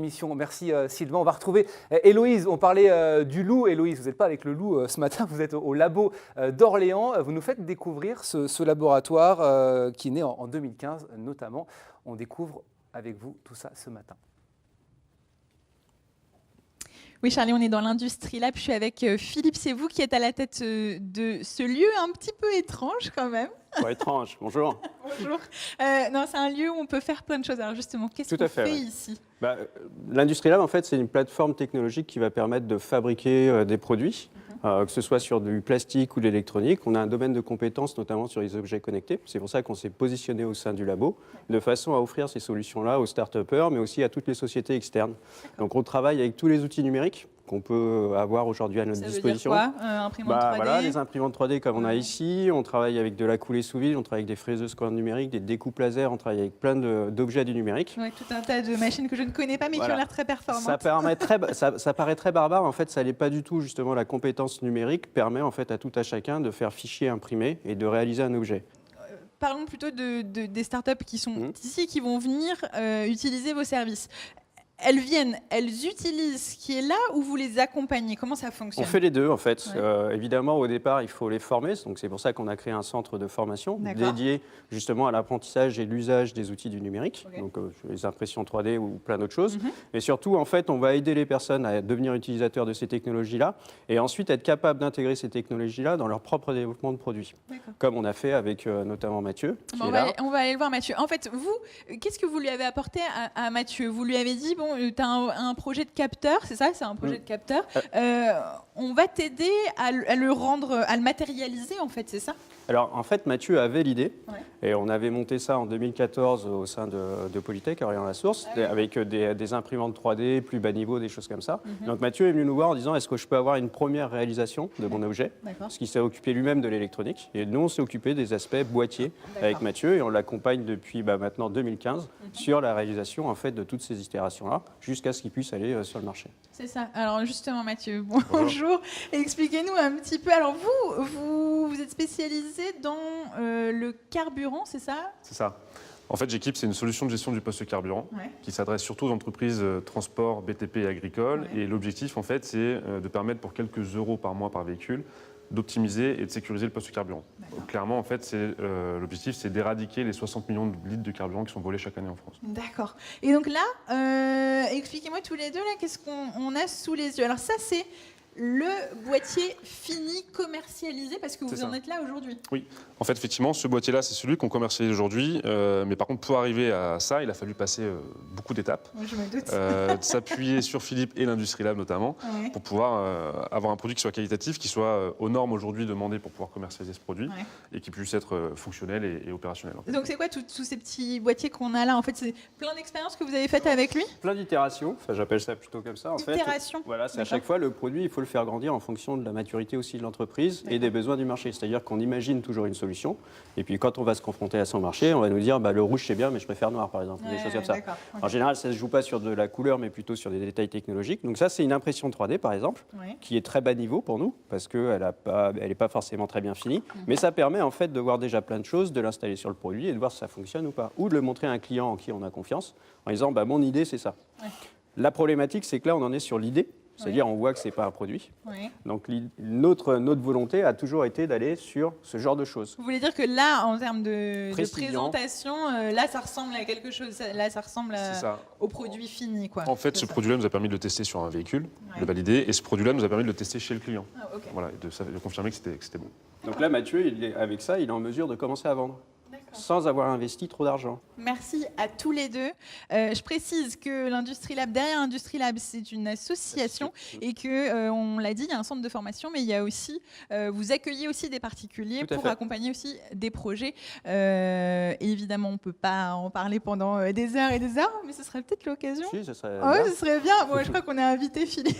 mission. Merci Sylvain. On va retrouver Héloïse. On parlait du loup. Héloïse, vous n'êtes pas avec le loup ce matin, vous êtes au labo d'Orléans. Vous nous faites découvrir ce laboratoire qui est né en 2015 notamment. On découvre avec vous tout ça ce matin. Oui, Charlie, on est dans l'Industrie Lab. Je suis avec Philippe, c'est vous qui êtes à la tête de ce lieu un petit peu étrange quand même. Pas étrange, bonjour. Bonjour. Non, c'est un lieu où on peut faire plein de choses. Alors justement, qu'est-ce qu'on fait ici ? L'Industrie Lab, en fait, c'est une plateforme technologique qui va permettre de fabriquer des produits, que ce soit sur du plastique ou de l'électronique. On a un domaine de compétences, notamment sur les objets connectés. C'est pour ça qu'on s'est positionné au sein du labo, de façon à offrir ces solutions-là aux start-upers, mais aussi à toutes les sociétés externes. Donc on travaille avec tous les outils numériques qu'on peut avoir aujourd'hui à notre disposition. Ça veut dire quoi ? Imprimante 3D. Voilà, les imprimantes 3D comme on a ici. On travaille avec de la coulée sous vide, on travaille avec des fraiseuses couleurs numériques, des découpes laser, on travaille avec plein d'objets du numérique. Ouais, tout un tas de machines que je ne connais pas mais qui ont l'air très performantes. Ça paraît très barbare, en fait ça l'est pas du tout. Justement, la compétence numérique permet en fait à tout à chacun de faire fichier imprimé et de réaliser un objet. Parlons plutôt des startups qui sont ici, qui vont venir utiliser vos services. Elles viennent, elles utilisent ce qui est là ou vous les accompagnez ? Comment ça fonctionne ? On fait les deux en fait. Ouais. Évidemment, au départ, il faut les former. Donc c'est pour ça qu'on a créé un centre de formation dédié justement à l'apprentissage et l'usage des outils du numérique, donc les impressions 3D ou plein d'autres choses. Mais surtout, en fait, on va aider les personnes à devenir utilisateurs de ces technologies-là et ensuite être capables d'intégrer ces technologies-là dans leur propre développement de produits. Comme on a fait avec notamment Mathieu. On va aller le voir, Mathieu. En fait, vous, qu'est-ce que vous lui avez apporté à Mathieu ? Vous lui avez dit, tu as un projet de capteur, c'est ça ? C'est un projet de capteur. On va t'aider à le matérialiser, en fait, c'est ça ? Alors, en fait, Mathieu avait l'idée, et on avait monté ça en 2014 au sein de Polytech, à Orléans-la-Source, avec des imprimantes 3D, plus bas niveau, des choses comme ça. Donc, Mathieu est venu nous voir en disant, est-ce que je peux avoir une première réalisation de mon objet ? Parce qu'il s'est occupé lui-même de l'électronique. Et nous, on s'est occupé des aspects boîtiers avec Mathieu, et on l'accompagne depuis maintenant 2015 sur la réalisation en fait, de toutes ces itérations-là, jusqu'à ce qu'il puisse aller sur le marché. C'est ça. Alors, justement, Mathieu, bonjour. Expliquez-nous un petit peu. Alors, vous êtes spécialisé dans le carburant, c'est ça ? C'est ça. En fait, J'équipe, c'est une solution de gestion du poste carburant qui s'adresse surtout aux entreprises transport, BTP et agricoles. Et l'objectif, en fait, c'est de permettre pour quelques euros par mois par véhicule d'optimiser et de sécuriser le poste carburant. Donc, clairement, en fait, l'objectif, c'est d'éradiquer les 60 millions de litres de carburant qui sont volés chaque année en France. D'accord. Et donc là, expliquez-moi tous les deux, là, qu'est-ce qu'on a sous les yeux ? Alors ça, c'est le boîtier fini commercialisé parce que vous en êtes là aujourd'hui. Oui, en fait, effectivement, ce boîtier-là, c'est celui qu'on commercialise aujourd'hui. Mais par contre, pour arriver à ça, il a fallu passer beaucoup d'étapes. Oui, je me doute. S'appuyer sur Philippe et l'Industrie Lab notamment pour pouvoir avoir un produit qui soit qualitatif, qui soit aux normes aujourd'hui demandées pour pouvoir commercialiser ce produit et qui puisse être fonctionnel et opérationnel. En fait. Donc c'est quoi tous ces petits boîtiers qu'on a là ? En fait, c'est plein d'expériences que vous avez faites avec lui ? Plein d'itérations, enfin, j'appelle ça plutôt comme ça. Itérations. Voilà, c'est à chaque fois le produit, il faut le faire grandir en fonction de la maturité aussi de l'entreprise et des besoins du marché. C'est-à-dire qu'on imagine toujours une solution et puis quand on va se confronter à son marché, on va nous dire le rouge c'est bien mais je préfère noir par exemple, des choses comme ça. En général, ça ne se joue pas sur de la couleur mais plutôt sur des détails technologiques. Donc ça, c'est une impression 3D par exemple qui est très bas niveau pour nous parce qu'elle n'est pas forcément très bien finie, mais ça permet en fait de voir déjà plein de choses, de l'installer sur le produit et de voir si ça fonctionne ou pas. Ou de le montrer à un client en qui on a confiance en disant mon idée c'est ça. La problématique, c'est que là on en est sur l'idée. C'est-à-dire on voit que ce n'est pas un produit. Donc notre volonté a toujours été d'aller sur ce genre de choses. Vous voulez dire que là, en termes de présentation, là ça ressemble à quelque chose, là ça ressemble au produit fini, quoi. En fait, ce produit-là nous a permis de le tester sur un véhicule, de le valider, et ce produit-là nous a permis de le tester chez le client. Voilà, et de confirmer que c'était bon. Donc là, Mathieu, avec ça, il est en mesure de commencer à vendre. Sans avoir investi trop d'argent. Merci à tous les deux. Je précise que l'Industrie Lab, derrière l'Industrie Lab, c'est une association et que, on l'a dit, il y a un centre de formation, mais il y a aussi, vous accueillez aussi des particuliers pour accompagner aussi des projets. Et évidemment, on ne peut pas en parler pendant des heures et des heures, mais ce serait peut-être l'occasion. Si, ce serait bien. Ce serait bien. Bon, je crois qu'on a invité Philippe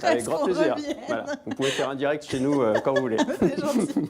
avec grand plaisir. Voilà. Vous pouvez faire un direct chez nous quand vous voulez. C'est gentil.